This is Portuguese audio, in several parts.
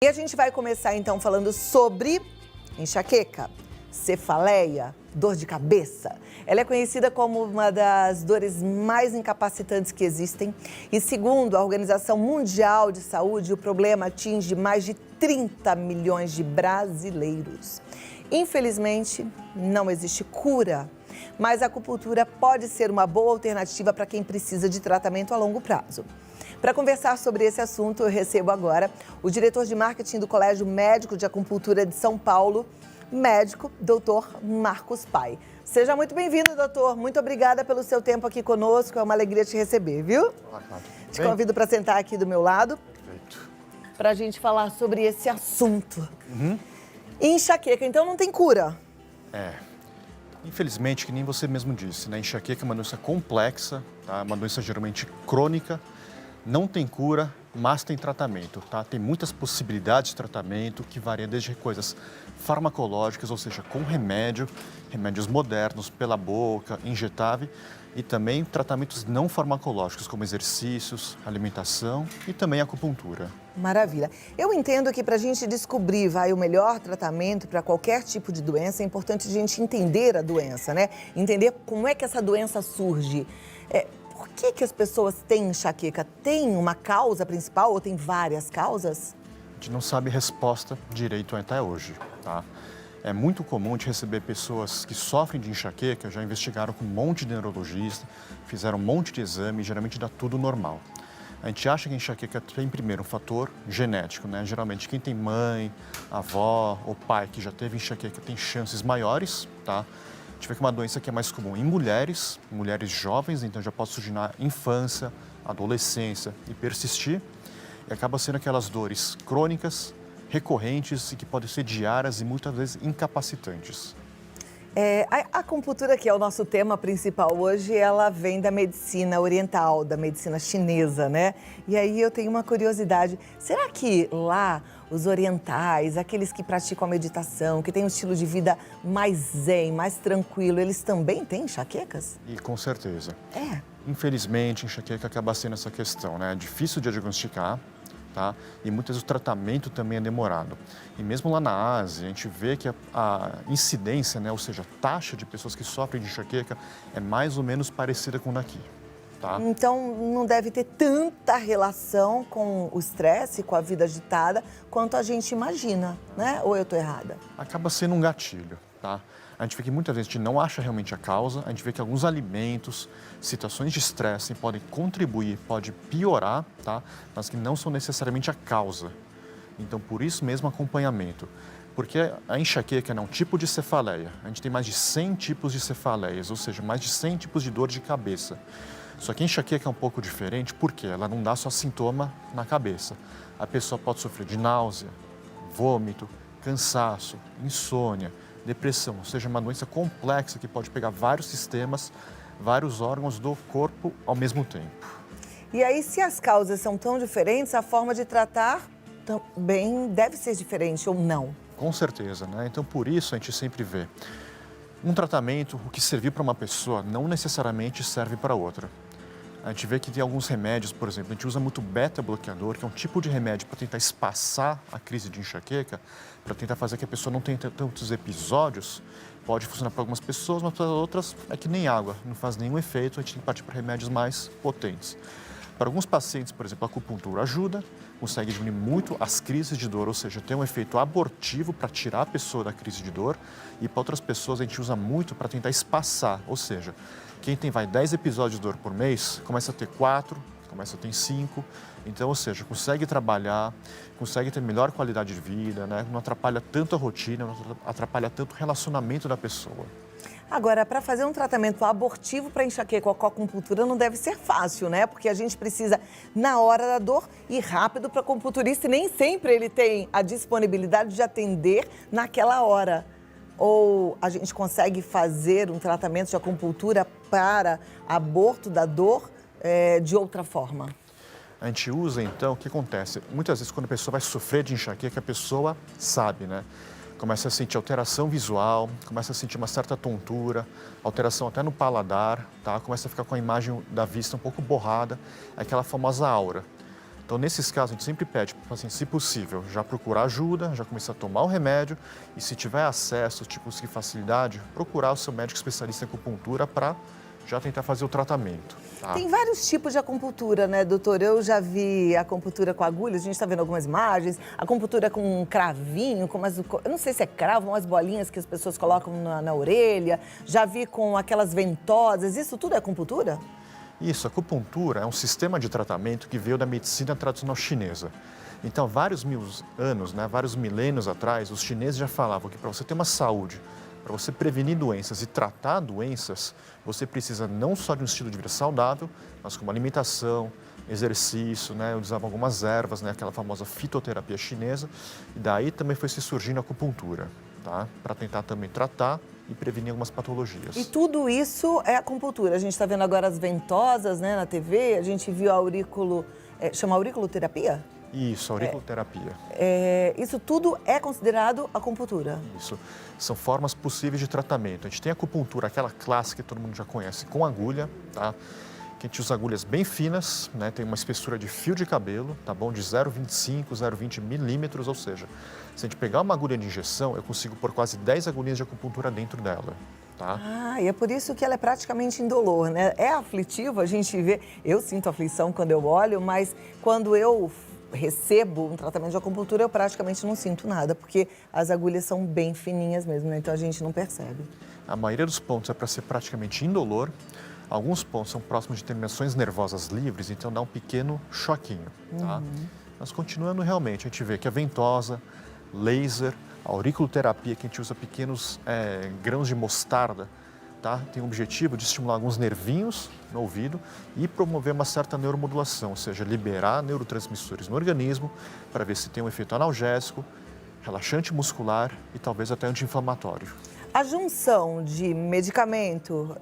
E a gente vai começar então falando sobre enxaqueca, cefaleia, dor de cabeça. Ela é conhecida como uma das dores mais incapacitantes que existem e, segundo a Organização Mundial de Saúde, o problema atinge mais de 30 milhões de brasileiros. Infelizmente, não existe cura, mas a acupuntura pode ser uma boa alternativa para quem precisa de tratamento a longo prazo. Para conversar sobre esse assunto, eu recebo agora o diretor de marketing do Colégio Médico de Acupuntura de São Paulo, médico, doutor Marcos Pai. Seja muito bem-vindo, doutor. Muito obrigada pelo seu tempo aqui conosco. É uma alegria te receber, viu? Te convido para sentar aqui do meu lado. Perfeito. Para a gente falar sobre esse assunto. Enxaqueca, então não tem cura? Infelizmente, que nem você mesmo disse, né? Enxaqueca é uma doença complexa, tá? Uma doença geralmente crônica, não tem cura, mas tem tratamento, tá? Tem muitas possibilidades de tratamento que variam desde coisas farmacológicas, ou seja, com remédios modernos pela boca, injetável, e também tratamentos não farmacológicos, como exercícios, alimentação e também acupuntura. Maravilha. Eu entendo que para a gente descobrir o melhor tratamento para qualquer tipo de doença, é importante a gente entender a doença, né? Entender como é que essa doença surge. Por que as pessoas têm enxaqueca? Tem uma causa principal ou tem várias causas? A gente não sabe a resposta direito até hoje, tá? É muito comum de receber pessoas que sofrem de enxaqueca, já investigaram com um monte de neurologista, fizeram um monte de exame e geralmente dá tudo normal. A gente acha que a enxaqueca tem primeiro um fator genético, né? Geralmente quem tem mãe, avó ou pai que já teve enxaqueca tem chances maiores, tá? A gente vê que é uma doença que é mais comum em mulheres jovens, então já pode surgir na infância, adolescência e persistir. E acaba sendo aquelas dores crônicas, recorrentes e que podem ser diárias e muitas vezes incapacitantes. A acupuntura, que é o nosso tema principal hoje, ela vem da medicina oriental, da medicina chinesa, né? E aí eu tenho uma curiosidade, será que lá os orientais, aqueles que praticam a meditação, que têm um estilo de vida mais zen, mais tranquilo, eles também têm enxaquecas? E com certeza. É. Infelizmente, enxaqueca acaba sendo essa questão, né? É difícil de diagnosticar, tá? E muitas vezes o tratamento também é demorado. E mesmo lá na Ásia, a gente vê que a incidência, né? Ou seja, a taxa de pessoas que sofrem de enxaqueca é mais ou menos parecida com daqui, tá? Então não deve ter tanta relação com o estresse, com a vida agitada, quanto a gente imagina, né? Ou eu estou errada? Acaba sendo um gatilho, tá? A gente vê que muitas vezes a gente não acha realmente a causa, a gente vê que alguns alimentos, situações de estresse podem contribuir, pode piorar, tá? Mas que não são necessariamente a causa. Então, por isso mesmo, acompanhamento. Porque a enxaqueca é um tipo de cefaleia. A gente tem mais de 100 tipos de cefaleias, ou seja, mais de 100 tipos de dor de cabeça. Só que a enxaqueca é um pouco diferente porque ela não dá só sintoma na cabeça. A pessoa pode sofrer de náusea, vômito, cansaço, insônia, depressão, ou seja, uma doença complexa que pode pegar vários sistemas, vários órgãos do corpo ao mesmo tempo. E aí, se as causas são tão diferentes, a forma de tratar também deve ser diferente ou não? Com certeza, né? Então, por isso a gente sempre vê um tratamento, o que serviu para uma pessoa não necessariamente serve para outra. A gente vê que tem alguns remédios, por exemplo, a gente usa muito beta-bloqueador, que é um tipo de remédio para tentar espaçar a crise de enxaqueca, para tentar fazer que a pessoa não tenha tantos episódios. Pode funcionar para algumas pessoas, mas para outras é que nem água, não faz nenhum efeito, a gente tem que partir para remédios mais potentes. Para alguns pacientes, por exemplo, a acupuntura ajuda, consegue diminuir muito as crises de dor, ou seja, tem um efeito abortivo para tirar a pessoa da crise de dor, e para outras pessoas a gente usa muito para tentar espaçar, ou seja, quem tem 10 episódios de dor por mês, começa a ter 4, começa a ter 5. Então, ou seja, consegue trabalhar, consegue ter melhor qualidade de vida, né? Não atrapalha tanto a rotina, não atrapalha tanto o relacionamento da pessoa. Agora, para fazer um tratamento abortivo para enxaqueca com a acupuntura não deve ser fácil, né? Porque a gente precisa, na hora da dor, ir rápido para o acupunturista e nem sempre ele tem a disponibilidade de atender naquela hora. Ou a gente consegue fazer um tratamento de acupuntura para aborto da dor de outra forma? A gente usa, então, o que acontece? Muitas vezes, quando a pessoa vai sofrer de enxaqueca, a pessoa sabe, né? Começa a sentir alteração visual, começa a sentir uma certa tontura, alteração até no paladar, tá? Começa a ficar com a imagem da vista um pouco borrada, aquela famosa aura. Então, nesses casos, a gente sempre pede para o paciente, se possível, já procurar ajuda, já começar a tomar o remédio e, se tiver acesso, conseguir facilidade, procurar o seu médico especialista em acupuntura para já tentar fazer o tratamento. Tá? Tem vários tipos de acupuntura, né, doutor? Eu já vi acupuntura com agulhas, a gente está vendo algumas imagens, acupuntura com um cravinho, eu não sei se é cravo, umas bolinhas que as pessoas colocam na orelha, já vi com aquelas ventosas, isso tudo é acupuntura? Isso, a acupuntura é um sistema de tratamento que veio da medicina tradicional chinesa. Então, vários mil anos, vários milênios atrás, os chineses já falavam que para você ter uma saúde, para você prevenir doenças e tratar doenças, você precisa não só de um estilo de vida saudável, mas como alimentação, exercício, usavam algumas ervas, aquela famosa fitoterapia chinesa, e daí também foi se surgindo a acupuntura, tá? Para tentar também tratar e prevenir algumas patologias. E tudo isso é acupuntura. A gente está vendo agora as ventosas, na TV, a gente viu a chama auriculoterapia? Isso, auriculoterapia. Isso tudo é considerado acupuntura? Isso. São formas possíveis de tratamento. A gente tem a acupuntura, aquela clássica que todo mundo já conhece, com agulha, tá? Que a gente usa agulhas bem finas, tem uma espessura de fio de cabelo, tá bom? De 0,25, 0,20 milímetros, ou seja, se a gente pegar uma agulha de injeção, eu consigo pôr quase 10 agulhinhas de acupuntura dentro dela, tá? E é por isso que ela é praticamente indolor, né? É aflitivo, a gente vê, eu sinto aflição quando eu olho, mas quando eu recebo um tratamento de acupuntura, eu praticamente não sinto nada, porque as agulhas são bem fininhas mesmo, então a gente não percebe. A maioria dos pontos é para ser praticamente indolor. Alguns pontos são próximos de terminações nervosas livres, então dá um pequeno choquinho, tá? Mas continuando realmente, a gente vê que a ventosa, laser, a auriculoterapia, que a gente usa pequenos grãos de mostarda, tá? Tem o objetivo de estimular alguns nervinhos no ouvido e promover uma certa neuromodulação, ou seja, liberar neurotransmissores no organismo para ver se tem um efeito analgésico, relaxante muscular e talvez até anti-inflamatório. A junção de medicamento,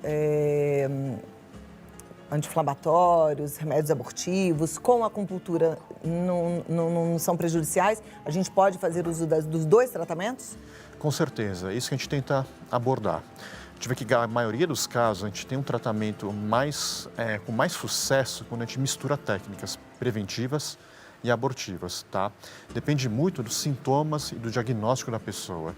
anti-inflamatórios, remédios abortivos, com a acupuntura não são prejudiciais? A gente pode fazer uso dos dois tratamentos? Com certeza, é isso que a gente tenta abordar. A gente vê que a maioria dos casos a gente tem um tratamento com mais sucesso quando a gente mistura técnicas preventivas e abortivas, tá? Depende muito dos sintomas e do diagnóstico da pessoa.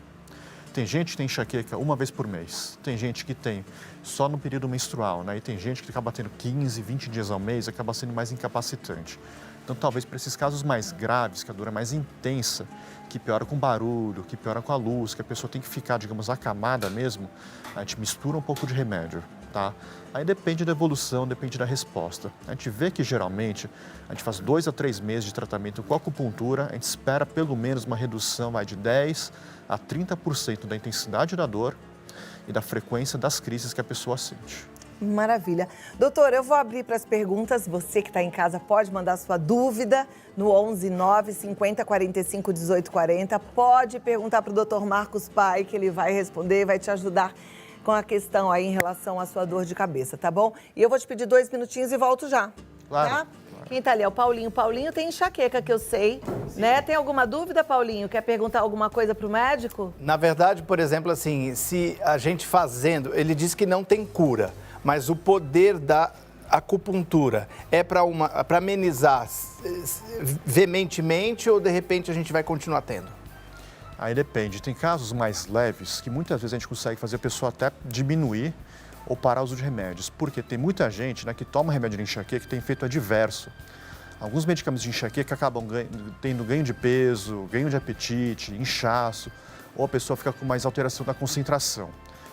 Tem gente que tem enxaqueca uma vez por mês, tem gente que tem só no período menstrual, e tem gente que acaba tendo 15, 20 dias ao mês e acaba sendo mais incapacitante. Então, talvez para esses casos mais graves, que a dor é mais intensa, que piora com barulho, que piora com a luz, que a pessoa tem que ficar, digamos, acamada mesmo, a gente mistura um pouco de remédio, tá? Aí depende da evolução, depende da resposta. A gente vê que, geralmente, a gente faz 2 a 3 meses de tratamento com acupuntura, a gente espera pelo menos uma redução de 10% a 30% da intensidade da dor e da frequência das crises que a pessoa sente. Maravilha. Doutor, eu vou abrir para as perguntas. Você que está em casa pode mandar sua dúvida no 11 9 50 45 18 40. Pode perguntar para o doutor Marcos Pai, que ele vai responder, vai te ajudar com a questão aí em relação à sua dor de cabeça, tá bom? E eu vou te pedir 2 minutinhos e volto já. Claro. Tá? Quem tá ali é o Paulinho. Paulinho tem enxaqueca, que eu sei, né? Tem alguma dúvida, Paulinho? Quer perguntar alguma coisa pro médico? Na verdade, por exemplo, assim, se a gente fazendo, ele diz que não tem cura, mas o poder da acupuntura é para amenizar veementemente ou de repente a gente vai continuar tendo? Aí depende. Tem casos mais leves que muitas vezes a gente consegue fazer a pessoa até diminuir ou parar o uso de remédios, porque tem muita gente que toma remédio de enxaqueca que tem efeito adverso. Alguns medicamentos de enxaqueca acabam tendo ganho de peso, ganho de apetite, inchaço, ou a pessoa fica com mais alteração da concentração.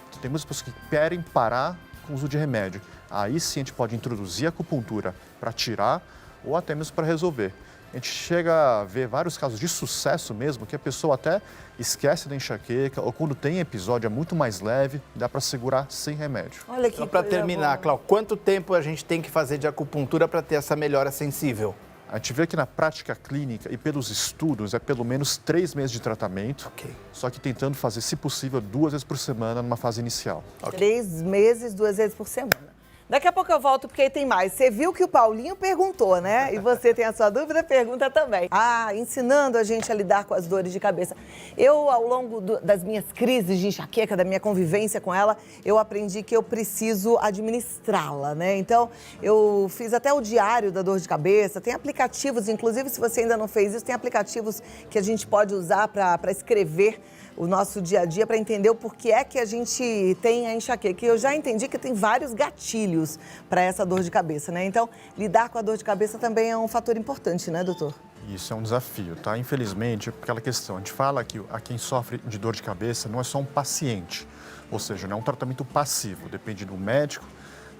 Então, tem muitas pessoas que querem parar com o uso de remédio. Aí sim a gente pode introduzir a acupuntura para tirar ou até mesmo para resolver. A gente chega a ver vários casos de sucesso mesmo, que a pessoa até esquece da enxaqueca, ou quando tem episódio é muito mais leve, dá para segurar sem remédio. Olha que para terminar, Cláudio, quanto tempo a gente tem que fazer de acupuntura para ter essa melhora sensível? A gente vê que na prática clínica e pelos estudos é pelo menos 3 meses de tratamento, só que tentando fazer, se possível, 2 vezes por semana numa fase inicial. 3 meses, 2 vezes por semana. Daqui a pouco eu volto, porque aí tem mais. Você viu que o Paulinho perguntou, né? E você tem a sua dúvida, pergunta também. Ensinando a gente a lidar com as dores de cabeça. Eu, ao longo das minhas crises de enxaqueca, da minha convivência com ela, eu aprendi que eu preciso administrá-la, né? Então, eu fiz até o diário da dor de cabeça. Tem aplicativos, inclusive, se você ainda não fez isso, tem aplicativos que a gente pode usar para escrever o nosso dia a dia, para entender o porquê é que a gente tem a enxaqueca. E eu já entendi que tem vários gatilhos para essa dor de cabeça, né? Então, lidar com a dor de cabeça também é um fator importante, né, doutor? Isso é um desafio, tá? Infelizmente, aquela questão, a gente fala que a quem sofre de dor de cabeça não é só um paciente, ou seja, não é um tratamento passivo, depende do médico,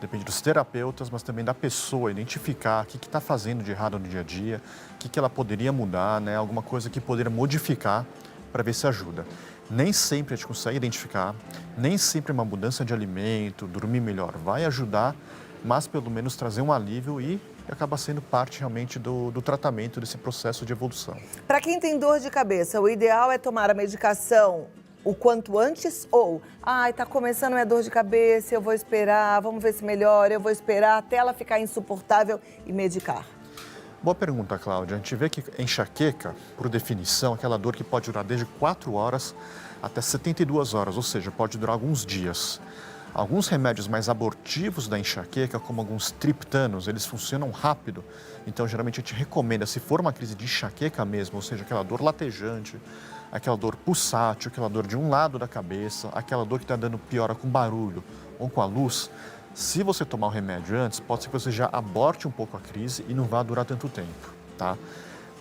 depende dos terapeutas, mas também da pessoa, identificar o que está fazendo de errado no dia a dia, o que ela poderia mudar, né? Alguma coisa que poderia modificar para ver se ajuda. Nem sempre a gente consegue identificar, nem sempre uma mudança de alimento, dormir melhor vai ajudar, mas pelo menos trazer um alívio e acaba sendo parte realmente do tratamento desse processo de evolução. Para quem tem dor de cabeça, o ideal é tomar a medicação o quanto antes ou, tá começando minha dor de cabeça, eu vou esperar, vamos ver se melhora, eu vou esperar até ela ficar insuportável e medicar? Boa pergunta, Cláudia. A gente vê que enxaqueca, por definição, é aquela dor que pode durar desde 4 horas até 72 horas, ou seja, pode durar alguns dias. Alguns remédios mais abortivos da enxaqueca, como alguns triptanos, eles funcionam rápido. Então, geralmente, a gente recomenda, se for uma crise de enxaqueca mesmo, ou seja, aquela dor latejante, aquela dor pulsátil, aquela dor de um lado da cabeça, aquela dor que está dando piora com barulho ou com a luz, se você tomar o remédio antes, pode ser que você já aborte um pouco a crise e não vá durar tanto tempo, tá?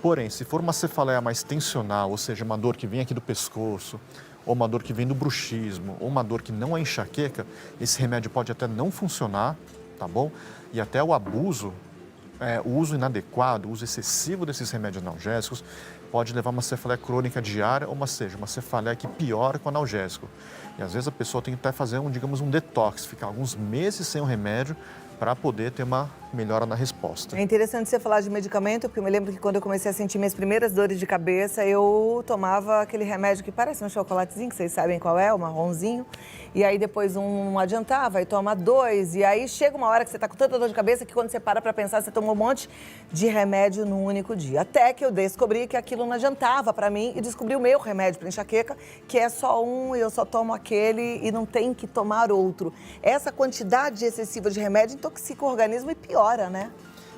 Porém, se for uma cefaleia mais tensional, ou seja, uma dor que vem aqui do pescoço, ou uma dor que vem do bruxismo, ou uma dor que não é enxaqueca, esse remédio pode até não funcionar, tá bom? E até o abuso, o uso inadequado, o uso excessivo desses remédios analgésicos pode levar a uma cefaleia crônica diária, ou seja, uma cefaleia que piora com o analgésico. E às vezes a pessoa tem que até fazer um detox, ficar alguns meses sem o remédio para poder ter uma melhora na resposta. É interessante você falar de medicamento, porque eu me lembro que quando eu comecei a sentir minhas primeiras dores de cabeça, eu tomava aquele remédio que parece um chocolatezinho, que vocês sabem qual é, o marronzinho. E aí depois um adiantava, aí toma 2. E aí chega uma hora que você tá com tanta dor de cabeça que quando você para pensar, você toma um monte de remédio num único dia. Até que eu descobri que aquilo não adiantava para mim e descobri o meu remédio para enxaqueca, que é só um, eu só tomo aquele e não tem que tomar outro. Essa quantidade excessiva de remédio intoxica o organismo e piora, né?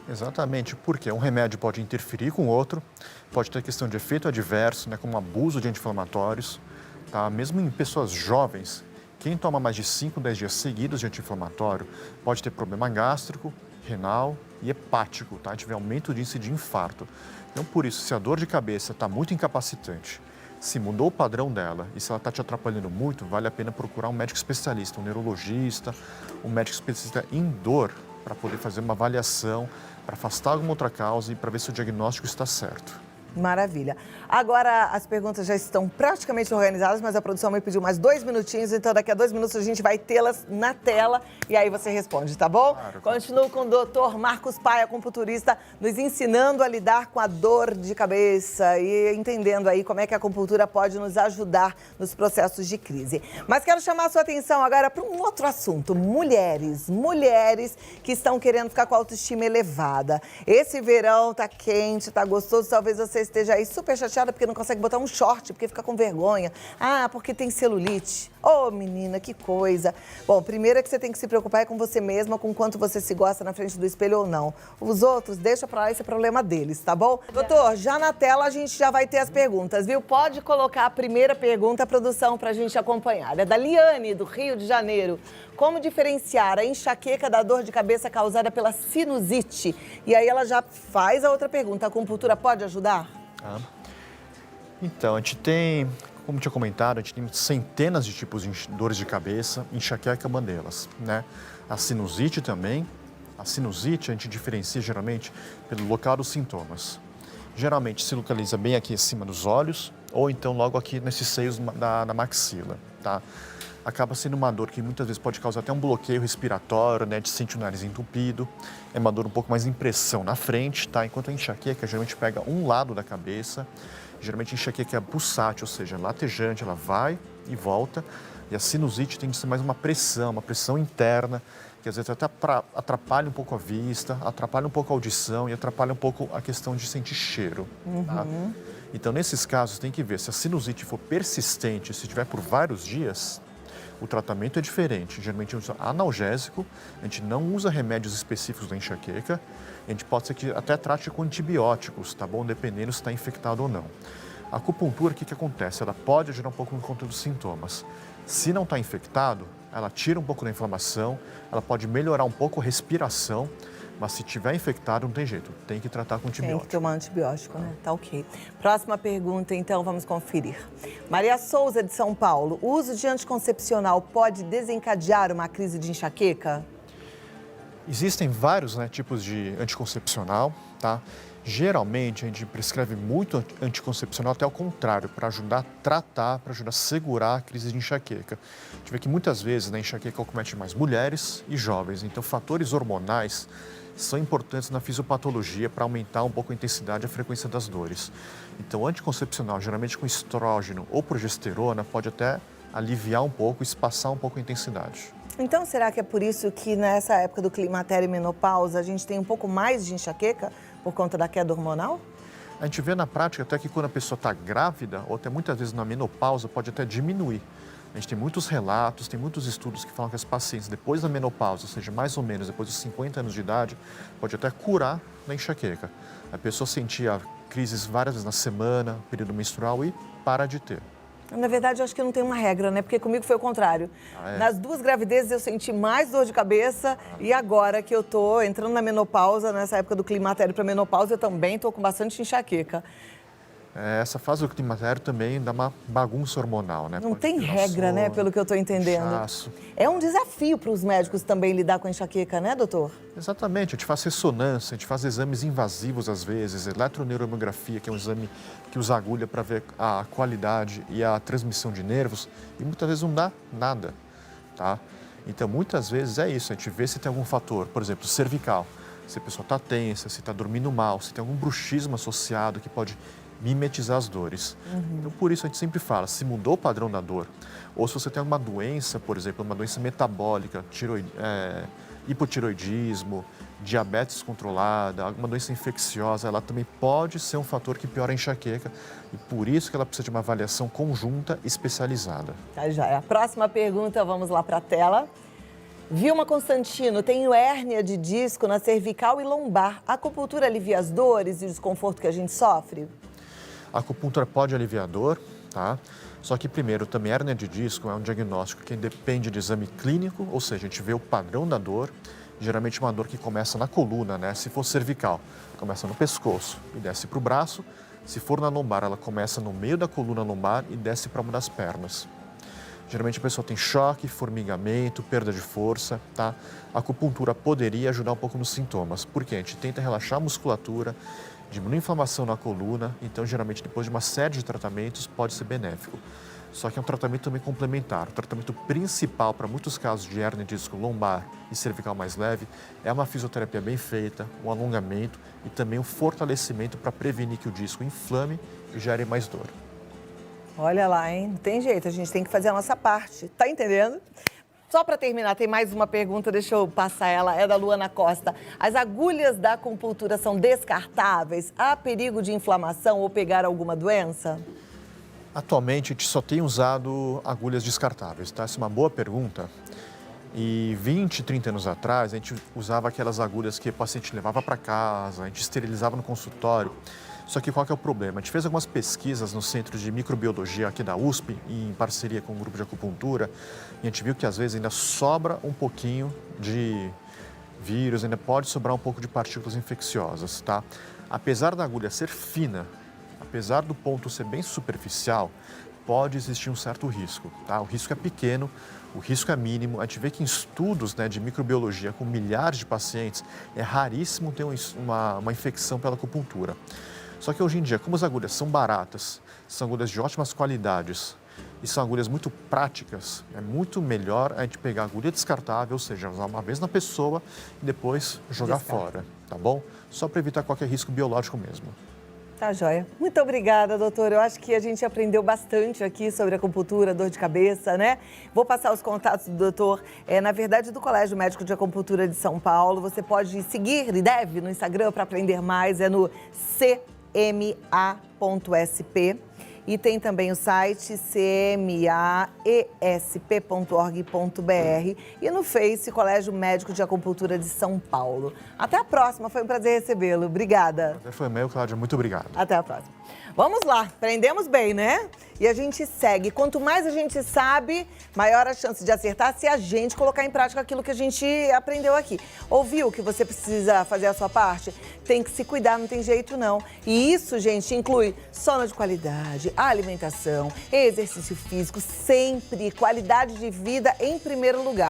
Exatamente, porque um remédio pode interferir com o outro, pode ter questão de efeito adverso, né, como abuso de anti-inflamatórios, tá? Mesmo em pessoas jovens, quem toma mais de 5, 10 dias seguidos de anti-inflamatório pode ter problema gástrico, renal e hepático, tá? A gente vê aumento de índice de infarto. Então, por isso, se a dor de cabeça está muito incapacitante, se mudou o padrão dela e se ela está te atrapalhando muito, vale a pena procurar um médico especialista, um neurologista, um médico especialista em dor, para poder fazer uma avaliação, para afastar alguma outra causa e para ver se o diagnóstico está certo. Maravilha. Agora as perguntas já estão praticamente organizadas, mas a produção me pediu mais 2 minutinhos, então daqui a 2 minutos a gente vai tê-las na tela e aí você responde, tá bom? Claro. Continuo com o doutor Marcos Paia, acupunturista, nos ensinando a lidar com a dor de cabeça e entendendo aí como é que a acupuntura pode nos ajudar nos processos de crise. Mas quero chamar a sua atenção agora para um outro assunto, mulheres que estão querendo ficar com a autoestima elevada. Esse verão tá quente, tá gostoso, talvez você esteja aí super chateada porque não consegue botar um short, porque fica com vergonha. Porque tem celulite. Ô, menina, que coisa. Bom, primeiro é que você tem que se preocupar é com você mesma, com quanto você se gosta na frente do espelho ou não. Os outros, deixa pra lá, esse é problema deles, tá bom? Doutor, já na tela a gente já vai ter as perguntas, viu? Pode colocar a primeira pergunta, produção, pra gente acompanhar. É da Liane, do Rio de Janeiro. Como diferenciar a enxaqueca da dor de cabeça causada pela sinusite? E aí ela já faz a outra pergunta. A acupuntura pode ajudar? Então, a gente tem, como tinha comentado, a gente tem centenas de tipos de dores de cabeça, enxaqueca é uma delas, né? A sinusite também. A sinusite a gente diferencia geralmente pelo local dos sintomas. Geralmente se localiza bem aqui acima dos olhos ou então logo aqui nesses seios da maxila, tá? Acaba sendo uma dor que muitas vezes pode causar até um bloqueio respiratório, né? De sentir o nariz entupido. É uma dor um pouco mais de impressão na frente, tá? Enquanto a enxaqueca geralmente pega um lado da cabeça. Geralmente a enxaqueca é pulsátil, ou seja, latejante, ela vai e volta. E a sinusite tem de ser mais uma pressão interna, que às vezes até atrapalha um pouco a vista, atrapalha um pouco a audição e atrapalha um pouco a questão de sentir cheiro. Tá? Então, nesses casos, tem que ver se a sinusite for persistente, se tiver por vários dias, o tratamento é diferente. Geralmente, a gente usa analgésico, a gente não usa remédios específicos da enxaqueca, a gente pode ser que até trate com antibióticos, tá bom? Dependendo se está infectado ou não. A acupuntura, o que acontece? Ela pode ajudar um pouco no controle dos sintomas. Se não está infectado, ela tira um pouco da inflamação, ela pode melhorar um pouco a respiração, mas se tiver infectado, não tem jeito, tem que tratar com antibiótico. Tem que tomar antibiótico, né? Tá ok. Próxima pergunta, então, vamos conferir. Maria Souza, de São Paulo. O uso de anticoncepcional pode desencadear uma crise de enxaqueca? Existem vários tipos de anticoncepcional, tá? Geralmente, a gente prescreve muito anticoncepcional, até ao contrário, para ajudar a tratar, para ajudar a segurar a crise de enxaqueca. A gente vê que muitas vezes a enxaqueca acomete mais mulheres e jovens, então fatores hormonais são importantes na fisiopatologia para aumentar um pouco a intensidade e a frequência das dores. Então, o anticoncepcional, geralmente com estrógeno ou progesterona, pode até aliviar um pouco, espaçar um pouco a intensidade. Então, será que é por isso que nessa época do climatério e menopausa a gente tem um pouco mais de enxaqueca por conta da queda hormonal? A gente vê na prática até que quando a pessoa está grávida, ou até muitas vezes na menopausa, pode até diminuir. A gente tem muitos relatos, tem muitos estudos que falam que as pacientes depois da menopausa, ou seja, mais ou menos depois dos 50 anos de idade, pode até curar da enxaqueca. A pessoa sentia crises várias vezes na semana, período menstrual, e para de ter. Na verdade, eu acho que não tem uma regra, né? Porque comigo foi o contrário. Nas 2 gravidezes eu senti mais dor de cabeça e agora que eu tô entrando na menopausa, nessa época do climatério para menopausa, eu também tô com bastante enxaqueca. Essa fase do climatério também dá uma bagunça hormonal, né? Não Pode tem virar regra, né? sono, Pelo que eu tô entendendo. inchaço. É um desafio para os médicos também lidar com a enxaqueca, né, doutor? Exatamente, a gente faz ressonância, a gente faz exames invasivos às vezes, eletroneuromiografia, que é um exame que usa agulha para ver a qualidade e a transmissão de nervos, e muitas vezes não dá nada, tá? Então, muitas vezes é isso, a gente vê se tem algum fator, por exemplo, cervical, se a pessoa está tensa, se está dormindo mal, se tem algum bruxismo associado que pode mimetizar as dores. Então, por isso a gente sempre fala, se mudou o padrão da dor, ou se você tem alguma doença, por exemplo, uma doença metabólica, hipotiroidismo, diabetes controlada, alguma doença infecciosa, ela também pode ser um fator que piora a enxaqueca e por isso que ela precisa de uma avaliação conjunta especializada. Tá, já é. A próxima pergunta, vamos lá para a tela. Vilma Constantino, tenho hérnia de disco na cervical e lombar. A acupuntura alivia as dores e o desconforto que a gente sofre? A acupuntura pode aliviar a dor, tá? Só que, primeiro, também a hérnia de disco é um diagnóstico que depende de exame clínico, ou seja, a gente vê o padrão da dor, geralmente uma dor que começa na coluna, né? Se for cervical, começa no pescoço e desce para o braço. Se for na lombar, ela começa no meio da coluna lombar e desce para uma das pernas. Geralmente a pessoa tem choque, formigamento, perda de força, tá? A acupuntura poderia ajudar um pouco nos sintomas, porque a gente tenta relaxar a musculatura, diminui a inflamação na coluna, então geralmente depois de uma série de tratamentos pode ser benéfico. Só que é um tratamento também complementar. O tratamento principal para muitos casos de hérnia de disco lombar e cervical mais leve é uma fisioterapia bem feita, um alongamento e também um fortalecimento para prevenir que o disco inflame e gere mais dor. Olha lá, hein? Não tem jeito, a gente tem que fazer a nossa parte. Tá entendendo? Só para terminar, tem mais uma pergunta, deixa eu passar ela, é da Luana Costa. As agulhas da acupuntura são descartáveis? Há perigo de inflamação ou pegar alguma doença? Atualmente, a gente só tem usado agulhas descartáveis, tá? Essa é uma boa pergunta. E 20, 30 anos atrás, a gente usava aquelas agulhas que o paciente levava para casa, a gente esterilizava no consultório. Só que qual que é o problema? A gente fez algumas pesquisas no Centro de Microbiologia aqui da USP, em parceria com o grupo de acupuntura, e a gente viu que às vezes ainda sobra um pouquinho de vírus, ainda pode sobrar um pouco de partículas infecciosas, tá? Apesar da agulha ser fina, apesar do ponto ser bem superficial, pode existir um certo risco, tá? O risco é pequeno, o risco é mínimo. A gente vê que em estudos de microbiologia com milhares de pacientes, é raríssimo ter uma infecção pela acupuntura. Só que hoje em dia, como as agulhas são baratas, são agulhas de ótimas qualidades e são agulhas muito práticas, é muito melhor a gente pegar a agulha descartável, ou seja, usar uma vez na pessoa e depois jogar fora, tá bom? Só para evitar qualquer risco biológico mesmo. Tá joia. Muito obrigada, doutor. Eu acho que a gente aprendeu bastante aqui sobre acupuntura, dor de cabeça, né? Vou passar os contatos do doutor, na verdade, do Colégio Médico de Acupuntura de São Paulo. Você pode seguir e deve no Instagram para aprender mais, é no cma.sp. E tem também o site cmaesp.org.br e no Face, Colégio Médico de Acupuntura de São Paulo. Até a próxima, foi um prazer recebê-lo. Obrigada. Até foi meu, Cláudia. Muito obrigado. Até a próxima. Vamos lá, aprendemos bem, né? E a gente segue. Quanto mais a gente sabe, maior a chance de acertar se a gente colocar em prática aquilo que a gente aprendeu aqui. Ouviu que você precisa fazer a sua parte? Tem que se cuidar, não tem jeito não. E isso, gente, inclui sono de qualidade, alimentação, exercício físico, sempre qualidade de vida em primeiro lugar.